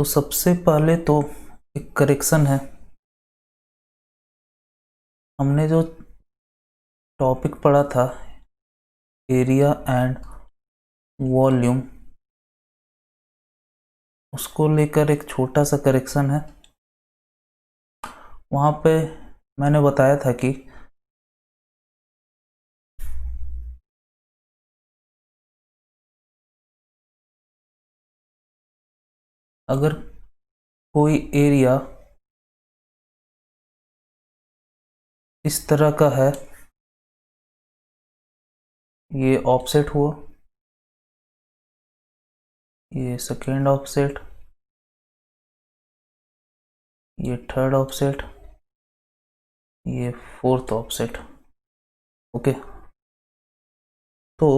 तो सबसे पहले तो एक करेक्शन है। हमने जो टॉपिक पढ़ा था एरिया एंड वॉल्यूम, उसको लेकर एक छोटा सा करेक्शन है। वहाँ पे मैंने बताया था कि अगर कोई एरिया इस तरह का है, ये ऑफसेट हुआ, ये सेकेंड ऑफसेट, ये थर्ड ऑफसेट, ये फोर्थ ऑफसेट। ओके, तो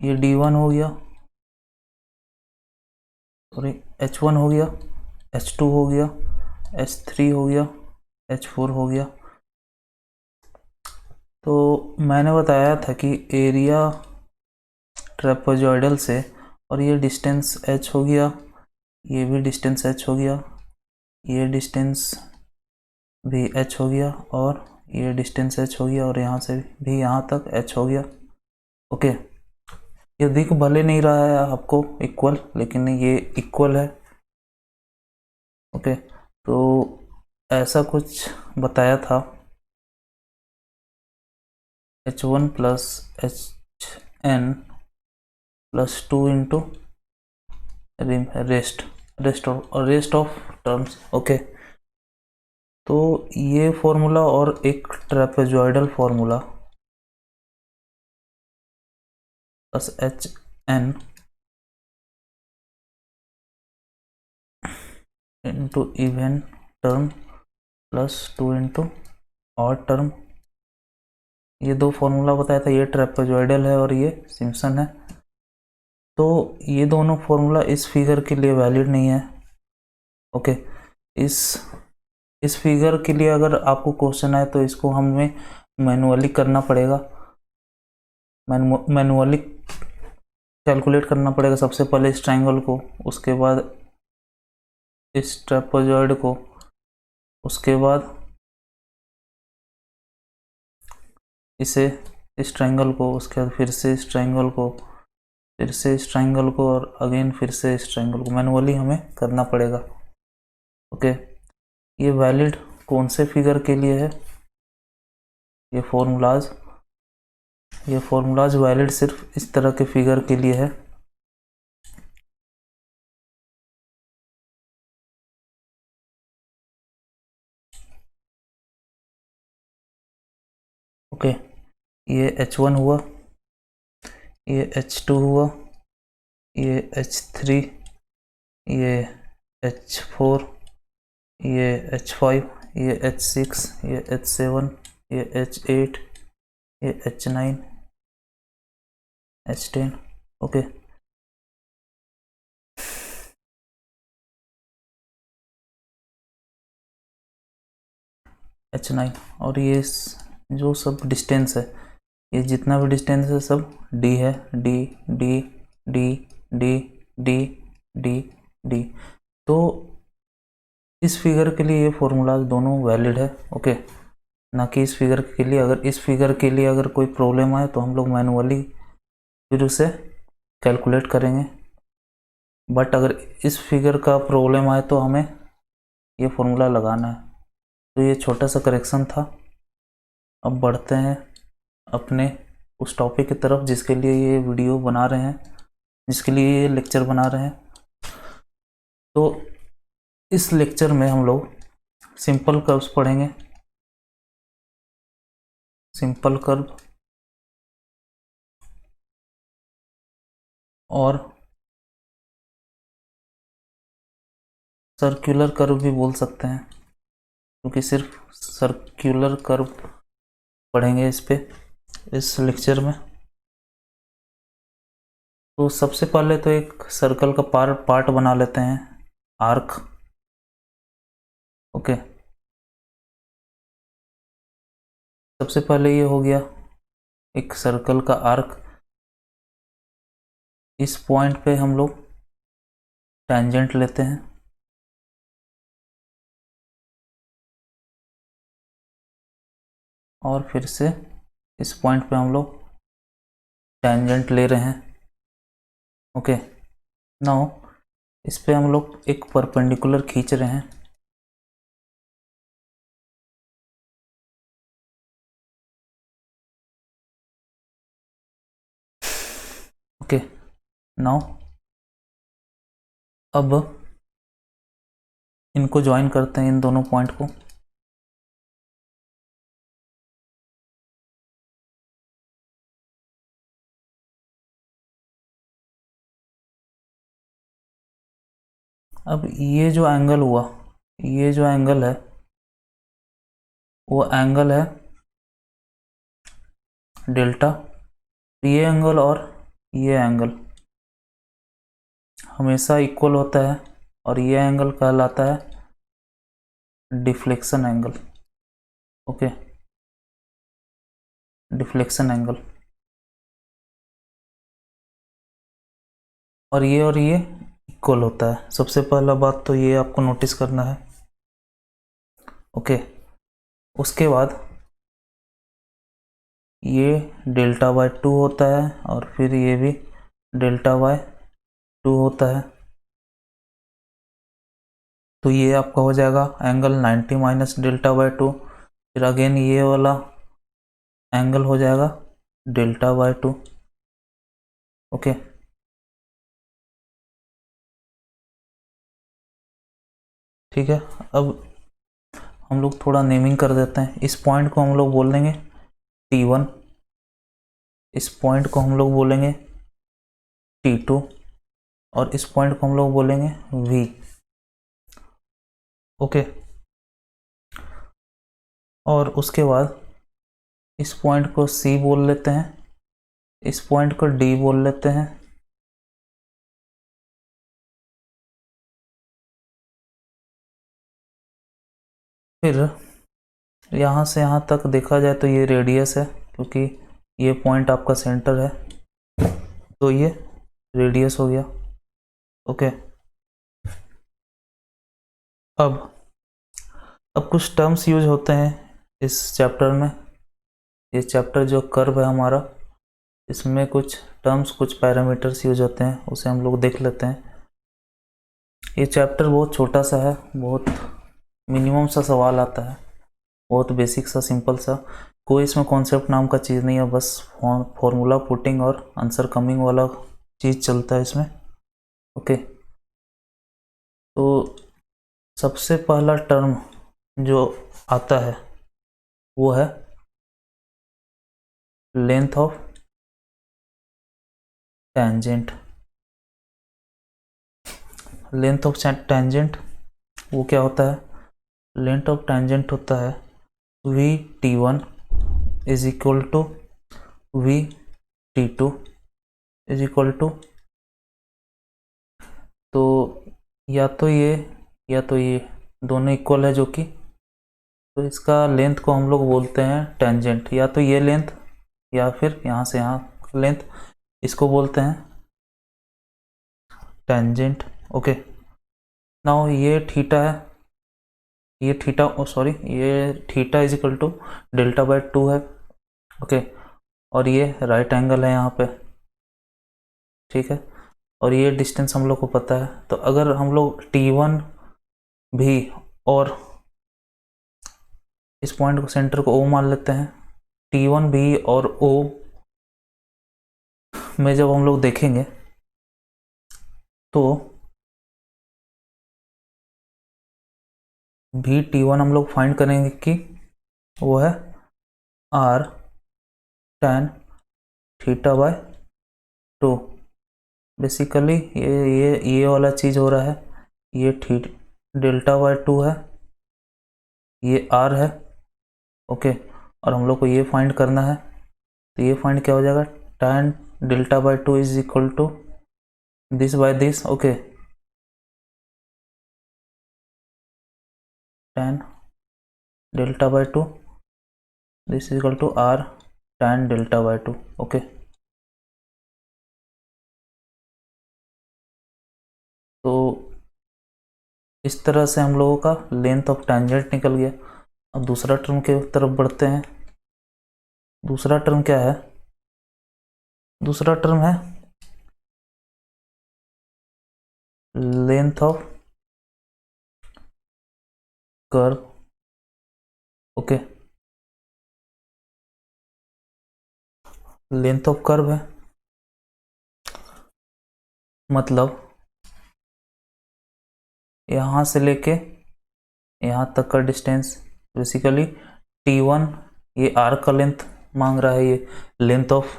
ये D1 हो गया, सॉरी H1 हो गया, H2 हो गया, H3 हो गया, H4 हो गया। तो मैंने बताया था कि एरिया ट्रेपेजॉइडल से, और ये डिस्टेंस h हो गया, ये भी डिस्टेंस h हो गया, ये डिस्टेंस भी h हो गया, और ये डिस्टेंस h हो गया, और यहाँ से भी यहाँ तक h हो गया। ओके, ये दिख भले नहीं रहा है आपको इक्वल, लेकिन ये इक्वल है। ओके, तो ऐसा कुछ बताया था। H1 plus HN plus 2 into rest of terms. Okay, तो ये फॉर्मूला और एक trapezoidal formula plus HN into even term plus 2 into odd term, ये दो फॉर्मूला बताया था। ये ट्रेपेजॉइडल है और ये सिम्पसन है। तो ये दोनों फॉर्मूला इस फिगर के लिए वैलिड नहीं है। ओके, इस फिगर के लिए अगर आपको क्वेश्चन आए तो इसको हमें मैनुअली करना पड़ेगा, मैनुअली कैलकुलेट करना पड़ेगा। सबसे पहले इस ट्रायंगल को, उसके बाद इस ट्रेपेजॉइड को, उसके बाद इसे, इस ट्रायंगल को, उसके बाद फिर से इस ट्रायंगल को, फिर से इस ट्रायंगल को, और अगेन फिर से इस ट्रायंगल को मैनुअली हमें करना पड़ेगा। ओके, ये वैलिड कौन से फिगर के लिए है? ये फॉर्मूलाज वैलिड सिर्फ इस तरह के फिगर के लिए है। ओके, ये H1 हुआ, ये H2 हुआ, ये H3, ये H4, ये H5, ये H6, ये H7, ये H8, ये H9, H10। ओके, H9, और ये जो सब डिस्टेंस है, ये जितना भी डिस्टेंस है सब D है, D D D D D D D। तो इस फिगर के लिए ये फॉर्मूलाज दोनों वैलिड है। ओके, ना कि इस फिगर के लिए। अगर इस फिगर के लिए अगर कोई प्रॉब्लम आए तो हम लोग मैनुअली फिर उसे कैलकुलेट करेंगे। बट अगर इस फिगर का प्रॉब्लम आए तो हमें ये फॉर्मूला लगाना है। तो ये छोटा सा करेक्शन था। अब बढ़ते हैं अपने उस टॉपिक की तरफ जिसके लिए ये वीडियो बना रहे हैं, जिसके लिए ये लेक्चर बना रहे हैं। तो इस लेक्चर में हम लोग सिंपल कर्व्स पढ़ेंगे। सिंपल कर्व और सर्कुलर कर्व भी बोल सकते हैं, क्योंकि सिर्फ सर्कुलर कर्व पढ़ेंगे इस लेक्चर में। तो सबसे पहले तो एक सर्कल का पार्ट बना लेते हैं, आर्क। ओके, सबसे पहले ये हो गया एक सर्कल का आर्क। इस पॉइंट पे हम लोग टेंजेंट लेते हैं और फिर से इस पॉइंट पे हम लोग टेंजेंट ले रहे हैं। ओके, नाउ इस पे हम लोग एक परपेंडिकुलर खींच रहे हैं। ओके, नाउ अब इनको ज्वाइन करते हैं, इन दोनों पॉइंट को। अब ये जो एंगल हुआ, ये जो एंगल है वो एंगल है डेल्टा। ये एंगल और ये एंगल हमेशा इक्वल होता है और ये एंगल कहलाता है deflection angle. Okay, deflection angle. और ये इक्वल होता है। सबसे पहला बात तो ये आपको नोटिस करना है। ओके, उसके बाद ये डेल्टा बाय 2 होता है और फिर ये भी डेल्टा बाय 2 होता है। तो ये आपका हो जाएगा एंगल 90 माइनस डेल्टा बाय 2। फिर अगेन ये वाला एंगल हो जाएगा डेल्टा बाय 2। ओके, ठीक है। अब हम लोग थोड़ा नेमिंग कर देते हैं। इस पॉइंट को हम लोग बोल देंगे T1, इस पॉइंट को हम लोग बोलेंगे T2 और इस पॉइंट को हम लोग बोलेंगे V। ओके, और उसके बाद इस पॉइंट को C बोल लेते हैं, इस पॉइंट को D बोल लेते हैं। फिर यहाँ से यहाँ तक देखा जाए तो ये रेडियस है, क्योंकि ये पॉइंट आपका सेंटर है, तो ये रेडियस हो गया। ओके, अब कुछ टर्म्स यूज होते हैं इस चैप्टर में। ये चैप्टर जो कर्व है हमारा, इसमें कुछ टर्म्स, कुछ पैरामीटर्स यूज होते हैं, उसे हम लोग देख लेते हैं। ये चैप्टर बहुत छोटा सा है, बहुत मिनिमम सा सवाल आता है, बहुत बेसिक सा, सिंपल सा। कोई इसमें कॉन्सेप्ट नाम का चीज़ नहीं है, बस फॉर्मूला पुटिंग और आंसर कमिंग वाला चीज़ चलता है इसमें। ओके, तो सबसे पहला टर्म जो आता है वो है length of tangent. Length of tangent वो क्या होता है? लेंथ ऑफ टेंजेंट होता है V_T1 is equal to V_T2 is equal to, तो या तो ये दोनों इक्वल है जो कि, तो इसका लेंथ को हम लोग बोलते हैं टेंजेंट। या तो ये लेंथ या फिर यहाँ से यहाँ लेंथ, इसको बोलते हैं टेंजेंट। ओके, नाउ ये थीटा है, ये थीटा, सॉरी, ये theta is equal to delta by 2 है। ओके, और ये राइट एंगल है यहाँ पे, ठीक है। और ये डिस्टेंस हम लोग को पता है, तो अगर हम लोग T1 भी और इस पॉइंट को, सेंटर को O मान लेते हैं, T1 भी और O में जब हम लोग देखेंगे तो V_T1 हम लोग फाइंड करेंगे कि वो है R tan theta by 2। Basically ये वाला चीज़ हो रहा है, ये डेल्टा बाय 2 है, ये R है। ओके, और हम लोग को ये फाइंड करना है, तो ये फाइंड क्या हो जाएगा? tan delta by 2 is equal to this by this. Okay, tan delta by 2 this is equal to R tan delta by 2। Okay, तो इस तरह से हम लोगों का लेंथ ऑफ टेंजेंट निकल गया। अब दूसरा टर्म के तरफ बढ़ते हैं। दूसरा टर्म क्या है? दूसरा टर्म है length of curve. Okay, length of curve है, मतलब यहाँ से लेके यहाँ तक का डिस्टेंस, बेसिकली T1, ये आर्क का लेंथ मांग रहा है, ये लेंथ ऑफ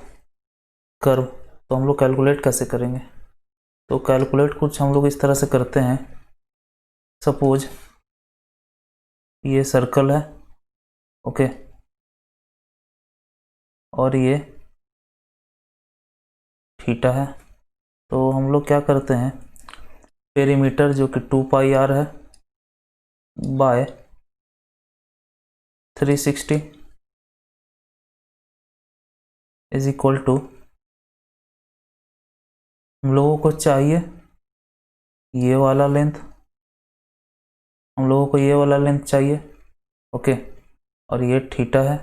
कर्व। तो हम लोग कैलकुलेट कैसे करेंगे? तो कैलकुलेट कुछ हम लोग इस तरह से करते हैं। सपोज ये सर्कल है, ओके, और ये थीटा है। तो हम लोग क्या करते हैं, पेरीमीटर जो कि 2πr है बाय 360 इज इक्वल टू, हम लोगों को चाहिए ये वाला लेंथ, हम लोगों को ये वाला लेंथ चाहिए, ओके, और ये थीटा है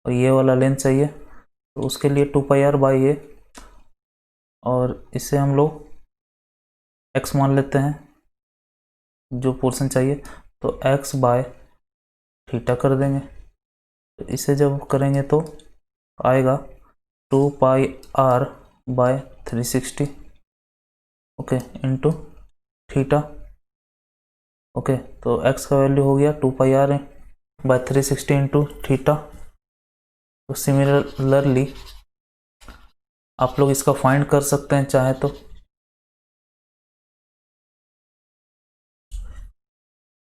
और ये वाला लेंथ चाहिए। तो उसके लिए 2πr बाई ये, और इसे हम लोग x मान लेते हैं जो पोर्शन चाहिए, तो x बाय थीटा कर देंगे। तो इसे जब करेंगे तो आएगा 2πr by 360, okay, into theta. Okay, तो x का वैल्यू हो गया 2πr बाय 360 इंटू थीटा। तो सिमिलरली आप लोग इसका फाइंड कर सकते हैं चाहे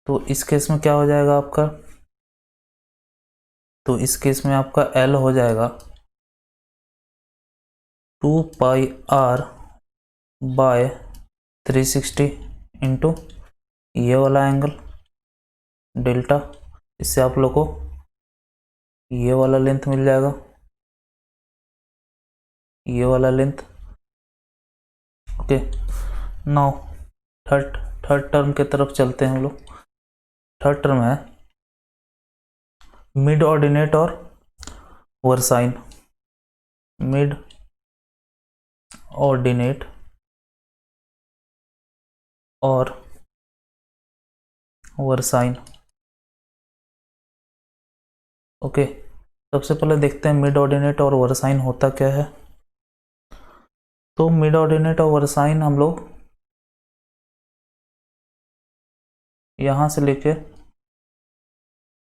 तो इस केस में क्या हो जाएगा आपका? तो इस केस में आपका L हो जाएगा 2πr बाय 360 इंटू ये वाला एंगल डेल्टा। इससे आप लोग को ये वाला लेंथ मिल जाएगा, ये वाला length. Okay, now third term के तरफ चलते हैं हम लोग। थर्ड टर्म है मिड ऑर्डिनेट और वर्साइन। मिड ऑर्डिनेट और वर्साइन। ओके, सबसे पहले देखते हैं मिड ऑर्डिनेट और वर्साइन होता क्या है। तो मिड ऑर्डिनेट और वर्साइन हम लोग यहाँ से लेके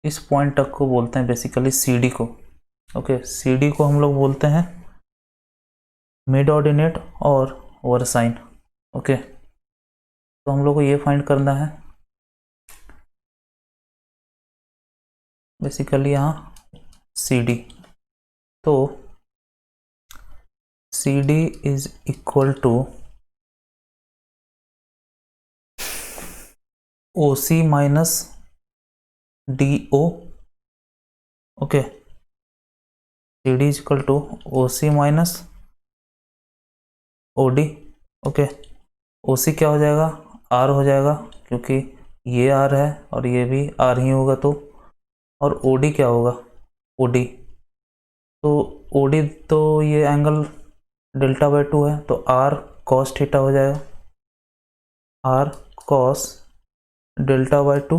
इस पॉइंट तक को बोलते हैं बेसिकली CD को। ओके, CD को हम लोग बोलते हैं मिड ऑर्डिनेट और वर्साइन। ओके, तो हम लोग को ये फाइंड करना है बेसिकली यहाँ CD। तो CD is equal to OC minus DO। Okay, CD is equal to OC minus OD। Okay, OC क्या हो जाएगा? R हो जाएगा, क्योंकि ये R है और ये भी R ही होगा। तो और OD क्या होगा? OD, तो OD तो ये एंगल डेल्टा बाई 2 है, तो R cos थीटा हो जाएगा, R cos डेल्टा बाई 2।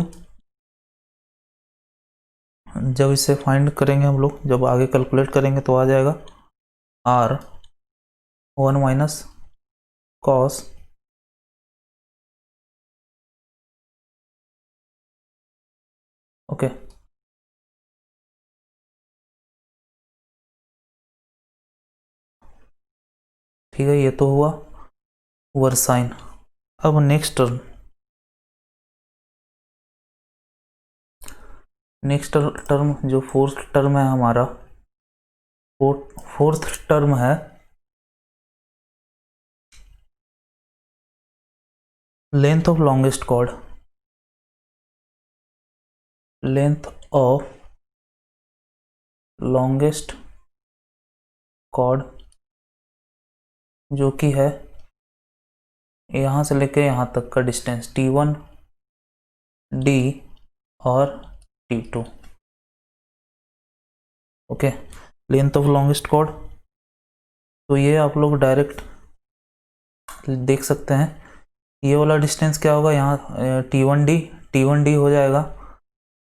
जब इसे फाइंड करेंगे हम लोग, जब आगे कैलकुलेट करेंगे तो आ जाएगा R 1 माइनस cos ओके, ठीक है, ये तो हुआ वर्साइन। अब नेक्स्ट टर्म जो फोर्थ टर्म है हमारा, फोर्थ टर्म है length of longest chord. Length of longest chord जो कि है यहाँ से लेके यहाँ तक का डिस्टेंस T1 डी और T2। Okay, length of longest chord, तो ये आप लोग डायरेक्ट देख सकते हैं। ये वाला डिस्टेंस क्या होगा, यहाँ T1D हो जाएगा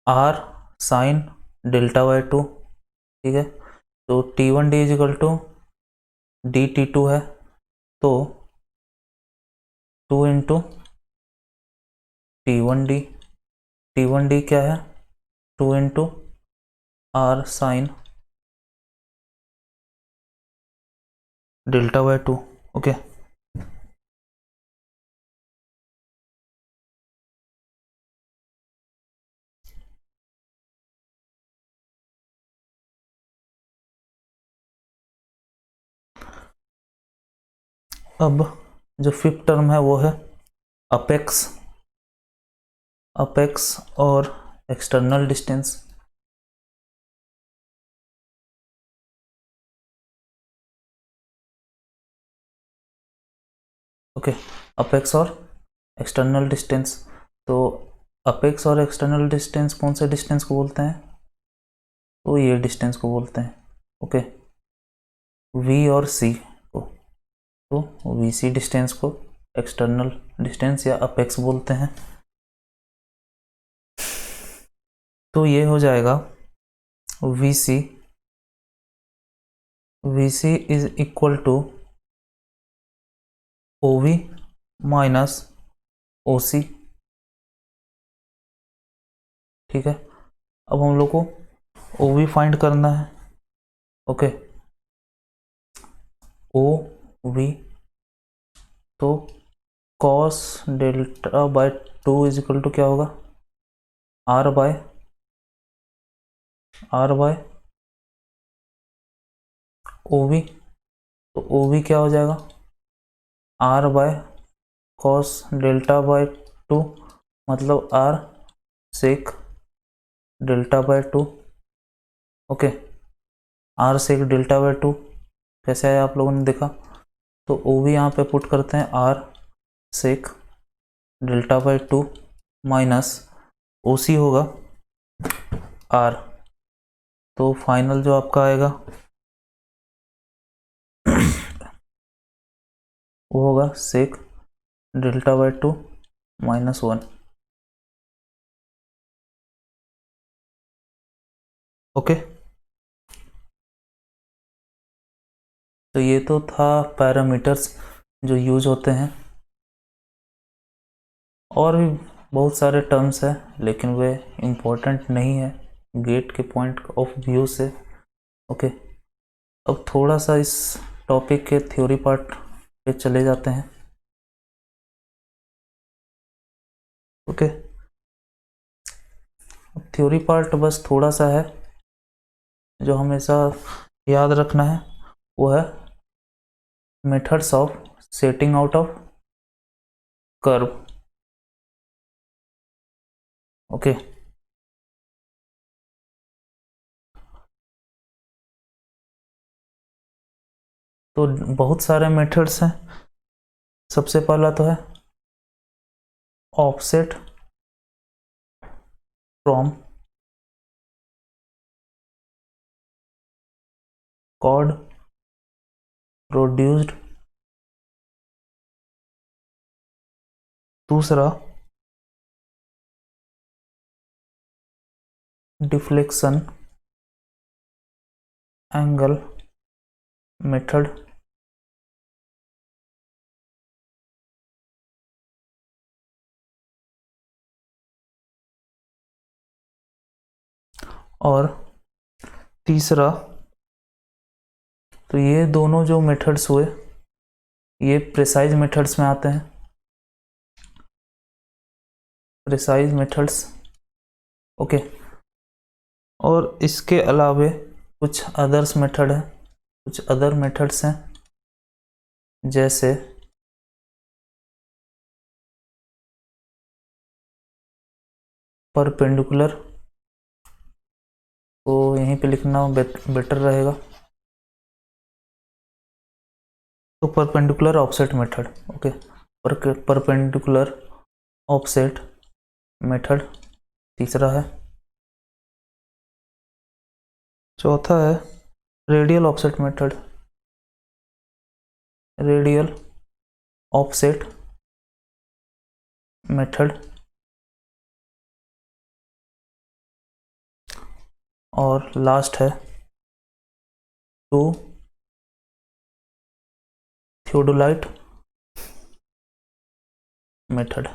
R साइन डेल्टा बाई 2। ठीक है, तो T1D is equal to DT2 है, तो 2 इंटू T1D क्या है, 2 into R sine delta by 2। Okay, अब जो फिफ्थ टर्म है वो है अपेक्स और एक्सटर्नल डिस्टेंस। ओके, अपेक्स और एक्सटर्नल डिस्टेंस, तो अपेक्स और एक्सटर्नल डिस्टेंस कौन से डिस्टेंस को बोलते हैं, तो ये डिस्टेंस को बोलते हैं। ओके, वी और सी को, तो वी सी डिस्टेंस को एक्सटर्नल डिस्टेंस या अपेक्स बोलते हैं। तो ये हो जाएगा V C is equal to O V minus O C. ठीक है, अब हम लोग को ओ वी फाइंड करना है। ओके, ओ वी, तो cos delta by 2 is equal to क्या होगा, आर बाय ओ वी। तो ओ वी क्या हो जाएगा, R by cos delta by 2, मतलब R sec delta by 2। Okay, R sec delta by 2 कैसे आया आप लोगों ने देखा, तो ओ वी यहाँ पे पुट करते हैं R sec delta by 2 minus O C होगा आर, तो फाइनल जो आपका आएगा वो होगा sec delta by 2 minus 1। Okay, तो ये तो था पैरामीटर्स जो यूज होते हैं, और भी बहुत सारे टर्म्स हैं लेकिन वे इम्पोर्टेंट नहीं है गेट के पॉइंट ऑफ व्यू से। ओके, अब थोड़ा सा इस टॉपिक के थ्योरी पार्ट पे चले जाते हैं। ओके, थ्योरी पार्ट बस थोड़ा सा है, जो हमेशा याद रखना है वो है methods of setting out of curve. Okay, तो बहुत सारे मेथड्स हैं। सबसे पहला तो है ऑफसेट फ्रॉम कॉर्ड प्रोड्यूस्ड। दूसरा डिफ्लेक्शन एंगल मेथड। और तीसरा, तो ये दोनों जो मेथड्स हुए ये प्रिसाइज मेथड्स में आते हैं, प्रिसाइज मेथड्स। ओके, और इसके अलावे कुछ अदर्स मेथड है, कुछ अदर मेथड्स हैं, जैसे परपेंडिकुलर, तो यहीं पे लिखना बेटर रहेगा, तो perpendicular offset method. Okay, perpendicular offset method तीसरा है। चौथा है radial offset method, radial offset method. और लास्ट है टू थियोडोलाइट मेथड।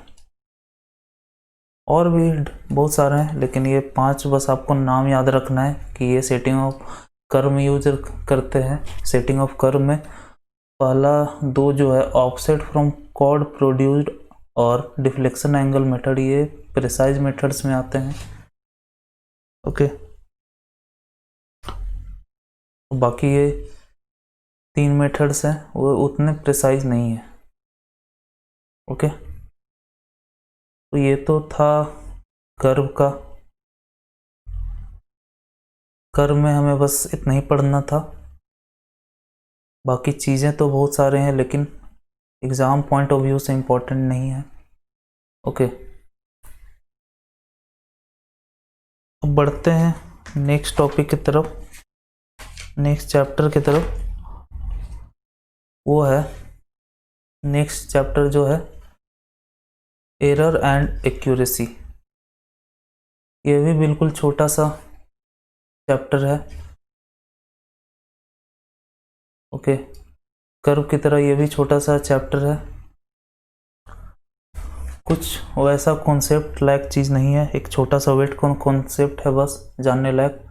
और भी बहुत सारे हैं, लेकिन ये 5 बस आपको नाम याद रखना है कि ये सेटिंग ऑफ कर्व में यूज करते हैं। सेटिंग ऑफ कर्व में पहला 2 जो है ऑफसेट फ्रॉम कॉर्ड प्रोड्यूस्ड और डिफ्लेक्शन एंगल मेथड, ये प्रिसाइज मेथड्स में आते हैं। ओके, बाकी ये 3 मेथड्स हैं वो उतने प्रिसाइज नहीं है। ओके, तो ये तो था कर्व का। कर्व में हमें बस इतना ही पढ़ना था, बाकी चीज़ें तो बहुत सारे हैं लेकिन एग्ज़ाम पॉइंट ऑफ व्यू से इम्पोर्टेंट नहीं है। ओके, अब बढ़ते हैं नेक्स्ट टॉपिक की तरफ, नेक्स्ट चैप्टर की तरफ। वो है नेक्स्ट चैप्टर जो है एरर एंड एक्यूरेसी। ये भी बिल्कुल छोटा सा चैप्टर है। ओके, कर्व की तरह ये भी छोटा सा चैप्टर है, कुछ वैसा कॉन्सेप्ट लायक चीज़ नहीं है, एक छोटा सा वेट कॉन्सेप्ट है बस जानने लायक।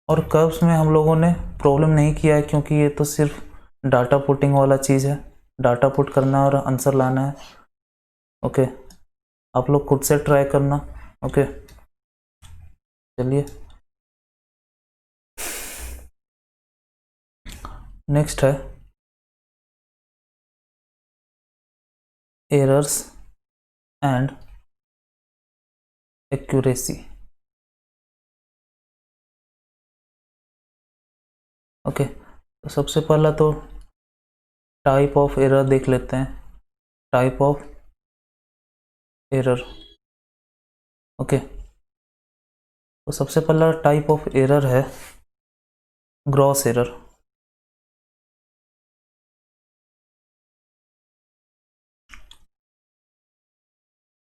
और कर्व्स में हम लोगों ने प्रॉब्लम नहीं किया है क्योंकि ये तो सिर्फ डाटा पुटिंग वाला चीज़ है, डाटा पुट करना और आंसर लाना है। ओके, आप लोग खुद से ट्राई करना। ओके, चलिए नेक्स्ट है एरर्स एंड एक्यूरेसी। ओके, तो सबसे पहला तो टाइप ऑफ एरर देख लेते हैं। Type of error. ओके, तो सबसे पहला टाइप ऑफ एरर है ग्रॉस एरर।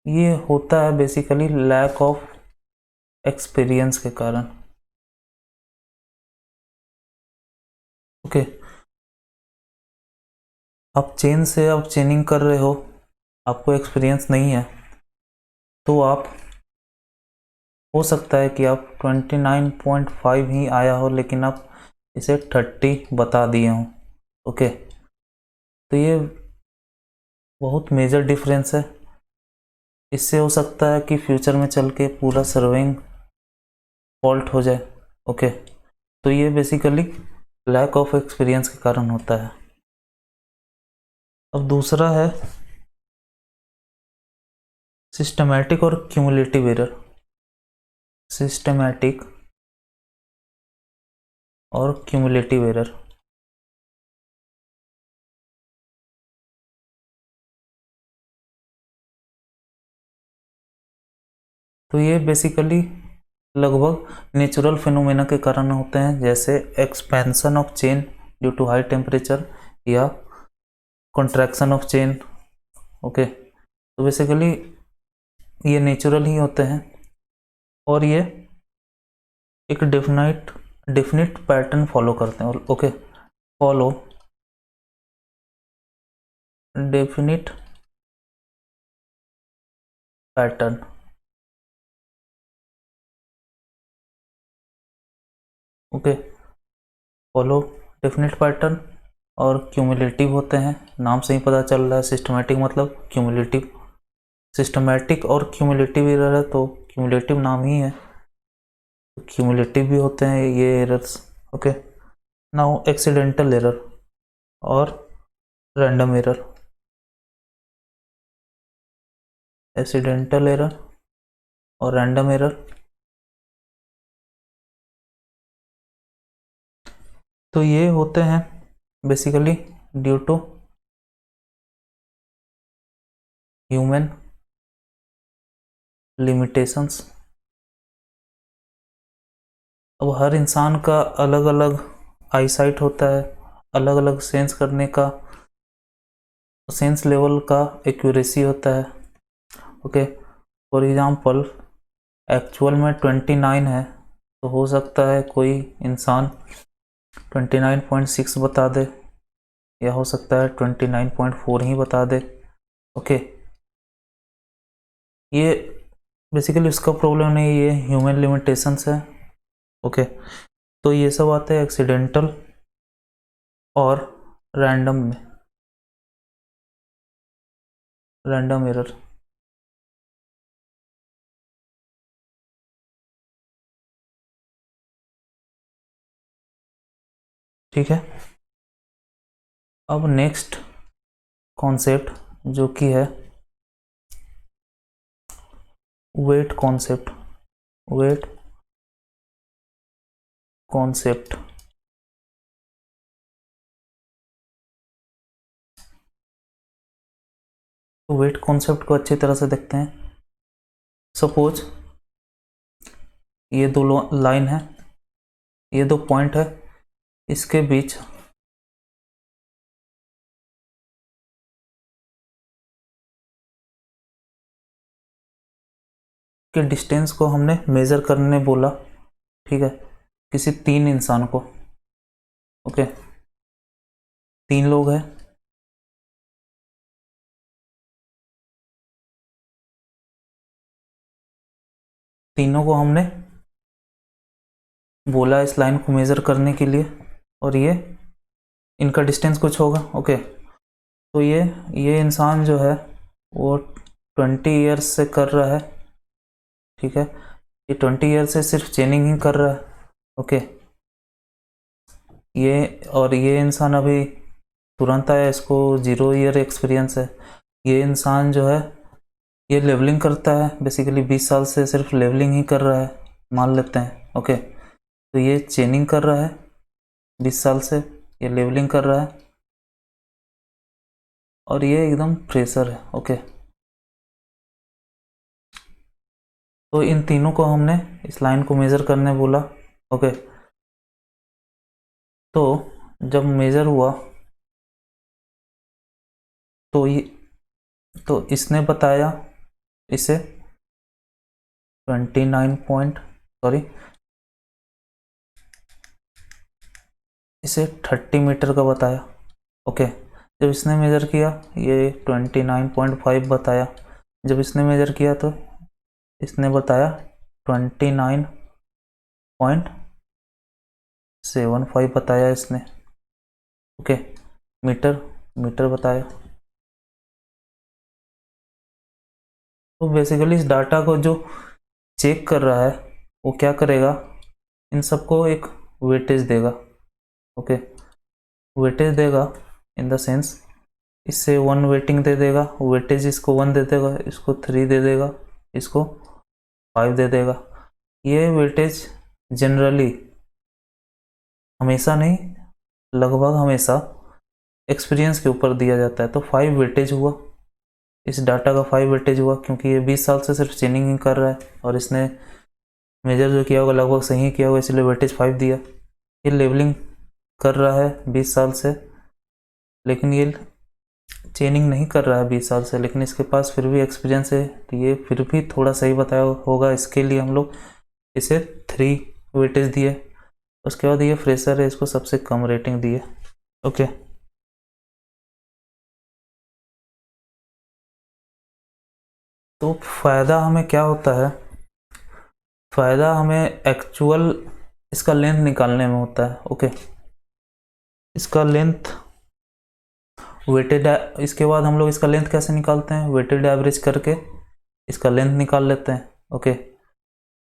ये होता है बेसिकली लैक ऑफ एक्सपीरियंस के कारण। ओके, आप चेन से आप चेनिंग कर रहे हो, आपको एक्सपीरियंस नहीं है, तो आप हो सकता है कि आप 29.5 ही आया हो लेकिन आप इसे 30 बता दिए हो। ओके, तो ये बहुत मेजर डिफरेंस है। इससे हो सकता है कि फ्यूचर में चल के पूरा सर्विंग फॉल्ट हो जाए। ओके, तो ये बेसिकली लैक ऑफ एक्सपीरियंस के कारण होता है। अब दूसरा है सिस्टमैटिक और क्यूमुलेटिव एरर। सिस्टमैटिक और क्यूमुलेटिव एरर। तो ये बेसिकली लगभग नेचुरल फिनोमेना के कारण होते हैं, जैसे expansion of chain due to high temperature या कॉन्ट्रैक्शन ऑफ चेन। ओके, तो बेसिकली ये नेचुरल ही होते हैं और ये एक डेफिनिट पैटर्न फॉलो करते हैं। Okay, follow definite pattern. Okay, follow definite pattern और क्यूमुलेटिव होते हैं, नाम से ही पता चल रहा है। सिस्टमैटिक मतलब क्यूमुलेटिव, सिस्टमैटिक और क्यूमुलेटिव एरर है तो क्यूमुलेटिव नाम ही है, क्यूमुलेटिव भी होते हैं ये errors. Okay, now accidental error और रैंडम एरर। एक्सीडेंटल एरर और रैंडम एरर, तो ये होते हैं basically due to human limitations. अब हर इंसान का अलग अलग आईसाइट होता है, अलग अलग सेंस करने का, सेंस लेवल का एक्यूरेसी होता है। ओके, फॉर एग्जांपल एक्चुअल में 29 है, तो हो सकता है कोई इंसान 29.6 बता दे, या हो सकता है 29.4 ही बता दे। ओके, ये बेसिकली उसका प्रॉब्लम नहीं, ये ह्यूमन लिमिटेशंस है। ओके, तो ये सब आते हैं एक्सीडेंटल और रैंडम में, रैंडम एरर। ठीक है, अब नेक्स्ट कॉन्सेप्ट जो कि है वेट कॉन्सेप्ट। वेट कॉन्सेप्ट तो वेट कॉन्सेप्ट को अच्छी तरह से देखते हैं। सपोज ये दो लाइन है, ये दो पॉइंट है, इसके बीच के डिस्टेंस को हमने मेजर करने बोला। ठीक है, किसी 3 इंसान को। ओके, 3 लोग हैं, तीनों को हमने बोला इस लाइन को मेजर करने के लिए, और ये इनका डिस्टेंस कुछ होगा। ओके, तो ये इंसान जो है वो 20 ईयर्स से कर रहा है। ठीक है, ये 20 ईयर से सिर्फ चेनिंग ही कर रहा है। ओके, ये इंसान अभी तुरंत आया, इसको 0 ईयर एक्सपीरियंस है। ये इंसान जो है ये लेवलिंग करता है, बेसिकली 20 साल से सिर्फ लेवलिंग ही कर रहा है, मान लेते हैं। ओके, तो ये चेनिंग कर रहा है 20 साल से, ये लेवलिंग कर रहा है, और ये एकदम फ्रेशर है। ओके, तो इन तीनों को हमने इस लाइन को मेज़र करने बोला। ओके, तो जब मेज़र हुआ तो इसने बताया इसे 29 पॉइंट, सॉरी, इसे 30 मीटर का बताया। ओके, जब इसने मेज़र किया ये 29.5 बताया, जब इसने मेज़र किया तो इसने बताया 29.75 बताया इसने। ओके, मीटर मीटर बताया। तो बेसिकली इस डाटा को जो चेक कर रहा है वो क्या करेगा, इन सबको एक वेटेज देगा। ओके, वेटेज देगा इन द सेंस इससे 1 वेटिंग दे देगा, वेटेज इसको 1 दे देगा, इसको 3 दे देगा, इसको 5 दे देगा। ये वेटेज जनरली हमेशा नहीं, लगभग हमेशा एक्सपीरियंस के ऊपर दिया जाता है। तो 5 वेटेज हुआ, इस डाटा का 5 वेटेज हुआ, क्योंकि ये 20 साल से सिर्फ चेनिंग ही कर रहा है और इसने मेजर जो किया होगा लगभग सही किया होगा, इसलिए वेटेज 5 दिया। ये लेवलिंग कर रहा है 20 साल से, लेकिन ये चेनिंग नहीं कर रहा है 20 साल से, लेकिन इसके पास फिर भी एक्सपीरियंस है, तो ये फिर भी थोड़ा सही बताया होगा। इसके लिए हम लोग इसे 3 वेटेज दिए। उसके बाद ये फ्रेशर है, इसको सबसे कम रेटिंग दिए। ओके, तो फ़ायदा हमें क्या होता है, फ़ायदा हमें एक्चुअल इसका लेंथ निकालने में होता है। ओके, इसका लेंथ वेटेड, इसके बाद हम लोग इसका लेंथ कैसे निकालते हैं, वेटेड एवरेज करके इसका लेंथ निकाल लेते हैं। Okay,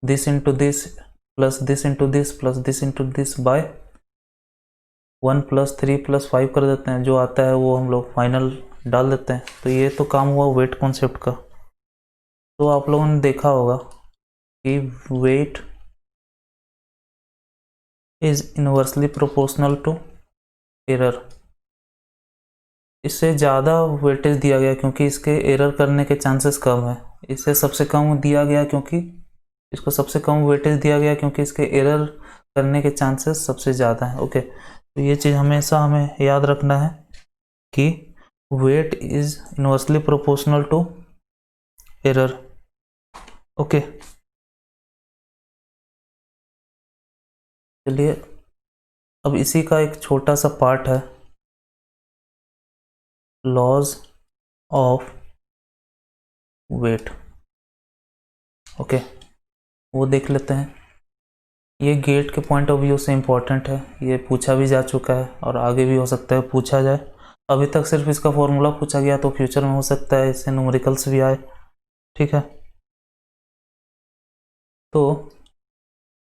this into this plus this into this plus this into this by 1 + 3 + 5 कर देते हैं, जो आता है वो हम लोग फाइनल डाल देते हैं। तो ये तो काम हुआ वेट कॉन्सेप्ट का। तो आप लोगों ने देखा होगा कि weight is inversely proportional to error. इससे ज़्यादा वेटेज दिया गया क्योंकि इसके एरर करने के चांसेस कम है। इसे सबसे कम दिया गया क्योंकि इसको सबसे कम वेटेज दिया गया क्योंकि इसके एरर करने के चांसेस सबसे ज़्यादा हैं। ओके, तो ये चीज़ हमेशा हमें याद रखना है कि weight is inversely proportional to error. Okay, चलिए अब इसी का एक छोटा सा पार्ट है, लॉज ऑफ वेट। ओके, वो देख लेते हैं। ये गेट के पॉइंट ऑफ व्यू से इम्पोर्टेंट है, ये पूछा भी जा चुका है और आगे भी हो सकता है पूछा जाए। अभी तक सिर्फ इसका फॉर्मूला पूछा गया, तो फ्यूचर में हो सकता है इससे न्यूमेरिकल्स भी आए। ठीक है, तो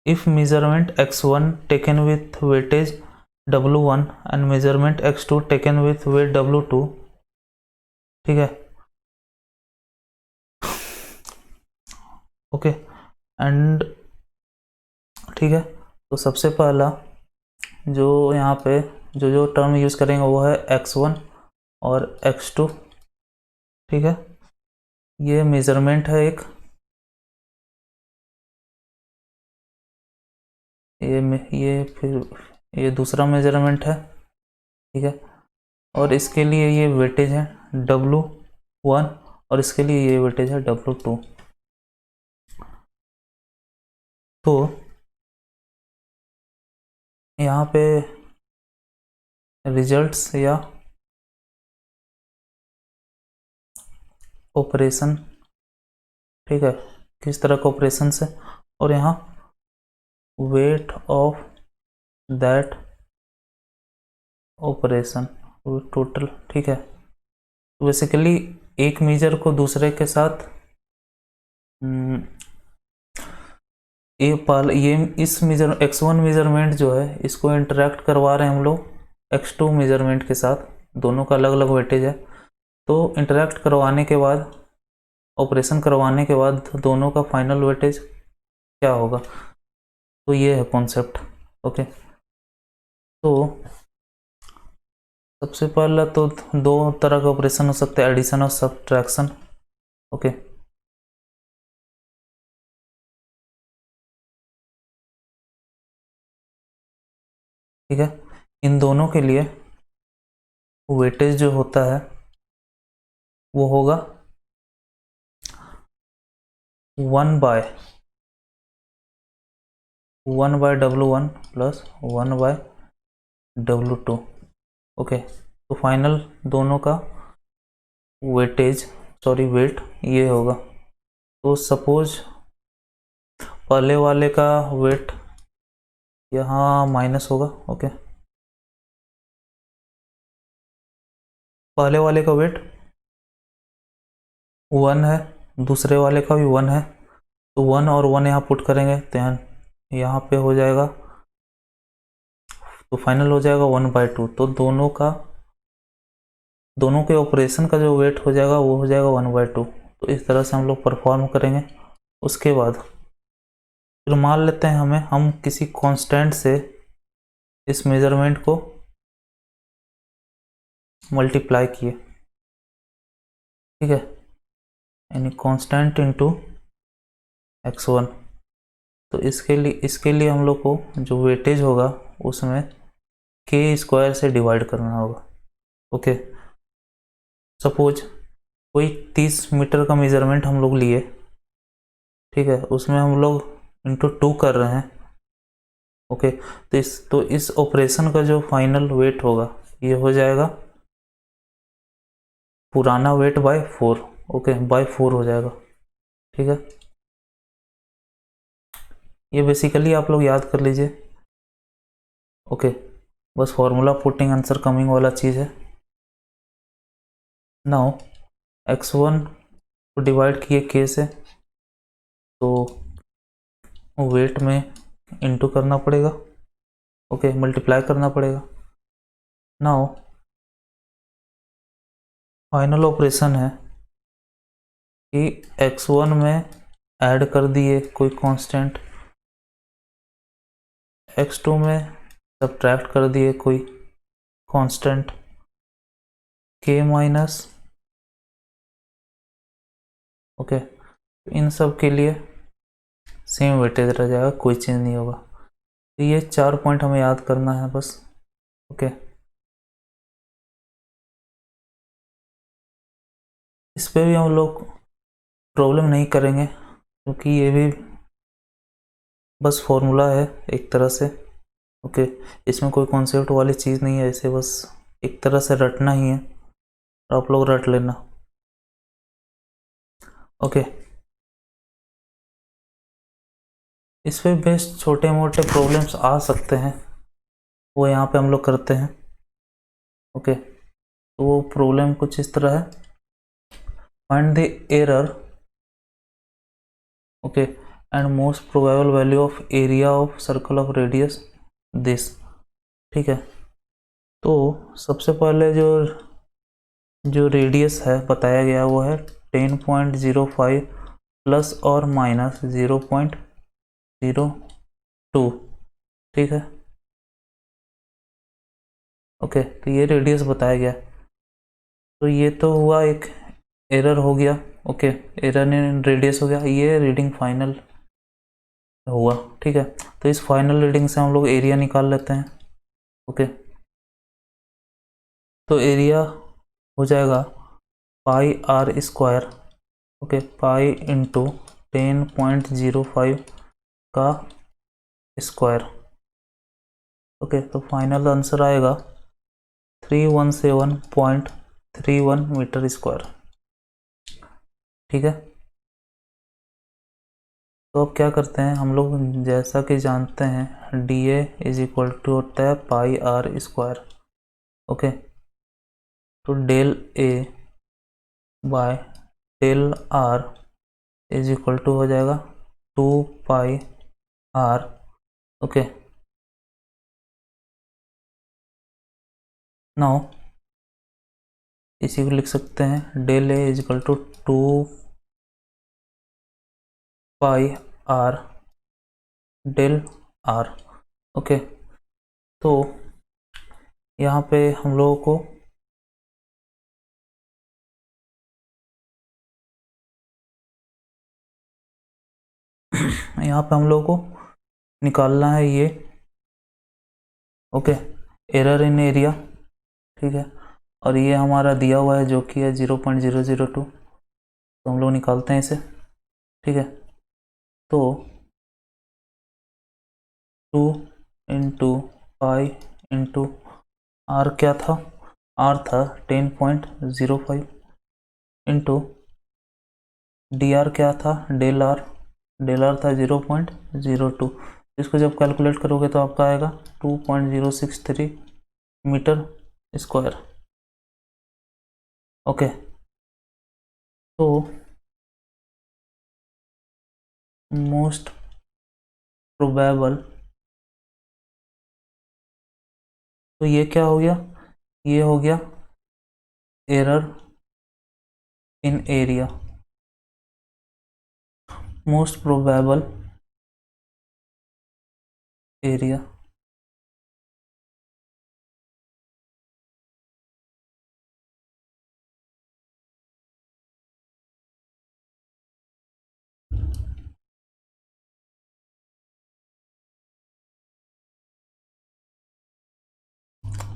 if measurement x1 taken with weightage w1 and measurement x2 taken with weight w2, ठीक है, ओके एंड ठीक है, तो सबसे पहला जो यहाँ पे जो टर्म यूज़ करेंगे वो है x1 और x2। ठीक है, ये मेजरमेंट है एक, ये फिर ये दूसरा मेजरमेंट है। ठीक है, और इसके लिए ये वेटेज है W1 और इसके लिए ये वेटेज है W2। तो यहाँ पे रिजल्ट्स या ऑपरेशन, ठीक है, किस तरह का ऑपरेशन है, और यहाँ weight of that operation total. ठीक है, तो बेसिकली एक मेजर को दूसरे के साथ ये इस मेजर x1 मेजरमेंट जो है इसको इंटरेक्ट करवा रहे हैं हम लोग x2 मेजरमेंट के साथ, दोनों का अलग अलग वेटेज है। तो इंटरेक्ट करवाने के बाद, ऑपरेशन करवाने के बाद दोनों का फाइनल वेटेज क्या होगा, तो ये है कॉन्सेप्ट। ओके, तो सबसे पहला तो दो तरह का ऑपरेशन हो सकता है, एडिशन और सब्ट्रैक्शन। ओके, ठीक है, इन दोनों के लिए वेटेज जो होता है वो होगा 1/1 W1 प्लस 1/W2। ओके, तो फाइनल दोनों का वेट ये होगा। तो सपोज पहले वाले का वेट यहाँ माइनस होगा। ओके, पहले वाले का वेट 1 है, दूसरे वाले का भी 1 है, तो 1 और 1 यहाँ पुट करेंगे तो यहाँ पे हो जाएगा, तो फाइनल हो जाएगा 1/2। तो दोनों के ऑपरेशन का जो वेट हो जाएगा वो हो जाएगा 1/2। तो इस तरह से हम लोग परफॉर्म करेंगे। उसके बाद फिर मान लेते हैं हम किसी कांस्टेंट से इस मेजरमेंट को मल्टीप्लाई किए। ठीक है, यानी कांस्टेंट इनटू x1। तो इसके लिए हम लोग को जो वेटेज होगा उसमें k² से डिवाइड करना होगा। ओके, सपोज कोई 30 मीटर का मेजरमेंट हम लोग लिए, ठीक है, उसमें हम लोग इंटू 2 कर रहे हैं। ओके, तो इस ऑपरेशन का जो फाइनल वेट होगा ये हो जाएगा पुराना वेट बाय 4। ओके, बाय 4 हो जाएगा। ठीक है, ये बेसिकली आप लोग याद कर लीजिए। ओके, बस फॉर्मूला पुटिंग आंसर कमिंग वाला चीज़ है। नाउ x1 को डिवाइड किए k से, तो वेट में इंटू करना पड़ेगा। ओके, मल्टीप्लाई करना पड़ेगा। नाउ फाइनल ऑपरेशन है कि x1 में ऐड कर दिए कोई कांस्टेंट, x2 में सब्ट्रैक्ट कर दिए कोई कांस्टेंट, k माइनस, ओके, इन सब के लिए सेम वेटेज रह जाएगा, कोई चेंज नहीं होगा। तो ये 4 पॉइंट हमें याद करना है बस, ओके। इस पे भी हम लोग प्रॉब्लम नहीं करेंगे क्योंकि ये भी बस फॉर्मूला है एक तरह से, ओके। इसमें कोई कॉन्सेप्ट वाली चीज़ नहीं है, इसे बस एक तरह से रटना ही है, आप लोग रट लेना, ओके। इस पे बेस्ट छोटे मोटे प्रॉब्लम्स आ सकते हैं, वो यहाँ पे हम लोग करते हैं, ओके। तो वो प्रॉब्लम कुछ इस तरह है, find the error, okay, and most probable value of area of circle of radius this, ठीक है। तो सबसे पहले जो रेडियस है बताया गया वो है 10.05 प्लस और माइनस 0.02, ठीक है, ओके। तो ये रेडियस बताया गया, तो ये तो हुआ एक एरर हो गया, ओके, एरर इन रेडियस हो गया, ये रीडिंग फाइनल हुआ, ठीक है। तो इस फाइनल रीडिंग से हम लोग एरिया निकाल लेते हैं, ओके। तो एरिया हो जाएगा pi R square, okay, pi into 10.05 का स्क्वायर, ओके। तो फाइनल आंसर आएगा 317.31 मीटर स्क्वायर, ठीक है। तो अब क्या करते हैं हम लोग, जैसा कि जानते हैं D A is equal to होता है पाई आर स्क्वायर, ओके। तो del A by del R is equal to हो जाएगा 2 पाई आर, ओके। नाउ इसी को लिख सकते हैं del A is equal to 2 pi R del R, okay. तो यहाँ पे हम लोगों को यहाँ पे हम लोगों को निकालना है ये, ओके, एरर इन एरिया, ठीक है। और ये हमारा दिया हुआ है जो कि है 0.002, तो हम लोग निकालते हैं इसे, ठीक है। तो 2 इंटू पाई इंटू आर क्या था, आर था 10.05 इंटू डी आर क्या था, डेल आर था 0.02। इसको जब कैलकुलेट करोगे तो आपका आएगा 2.063 मीटर स्क्वायर, ओके। तो मोस्ट प्रोबेबल, तो ये क्या हो गया, ये हो गया error in area, most probable area,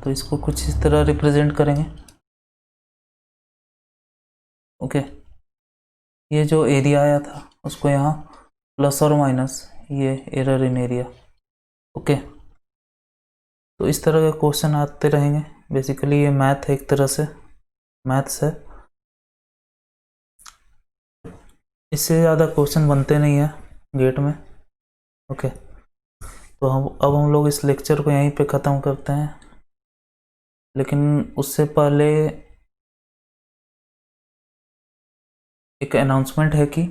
तो इसको कुछ इस तरह रिप्रेजेंट करेंगे, ओके। ये जो एरिया आया था उसको यहाँ प्लस और माइनस, ये एरर इन एरिया, ओके। तो इस तरह के क्वेश्चन आते रहेंगे, बेसिकली ये मैथ है, एक तरह से मैथ्स है, इससे ज़्यादा क्वेश्चन बनते नहीं है गेट में, ओके। तो हम लोग इस लेक्चर को यहीं पे ख़त्म करते हैं, लेकिन उससे पहले एक अनाउंसमेंट है कि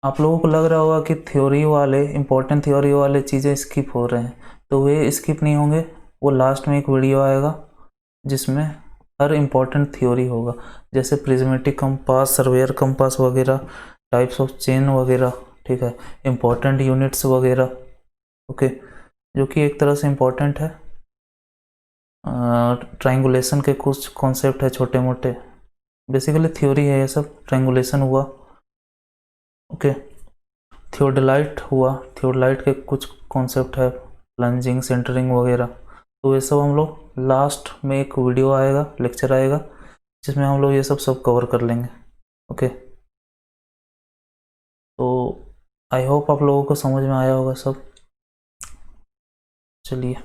आप लोगों को लग रहा होगा कि थ्योरी वाले इम्पोर्टेंट थ्योरी वाले चीज़ें स्किप हो रहे हैं, तो वे स्किप नहीं होंगे, वो लास्ट में एक वीडियो आएगा जिसमें हर इम्पोर्टेंट थ्योरी होगा, जैसे प्रिज्मेटिक कंपास, सर्वेयर कंपास वगैरह, टाइप्स ऑफ चेन वगैरह, ठीक है, इम्पोर्टेंट यूनिट्स वगैरह, ओके, जो कि एक तरह से इम्पोर्टेंट है। ट्रायंगुलेशन के कुछ कॉन्सेप्ट है छोटे मोटे, बेसिकली थ्योरी है ये सब। ट्रायंगुलेशन हुआ, ओके। थियोडोलाइट हुआ, थियोडोलाइट के कुछ कॉन्सेप्ट है, प्लंजिंग, सेंटरिंग वगैरह। तो ये सब हम लोग लास्ट में एक वीडियो आएगा, लेक्चर आएगा, जिसमें हम लोग ये सब कवर कर लेंगे, ओके। तो आई होप आप लोगों को समझ में आया होगा सब। चलिए।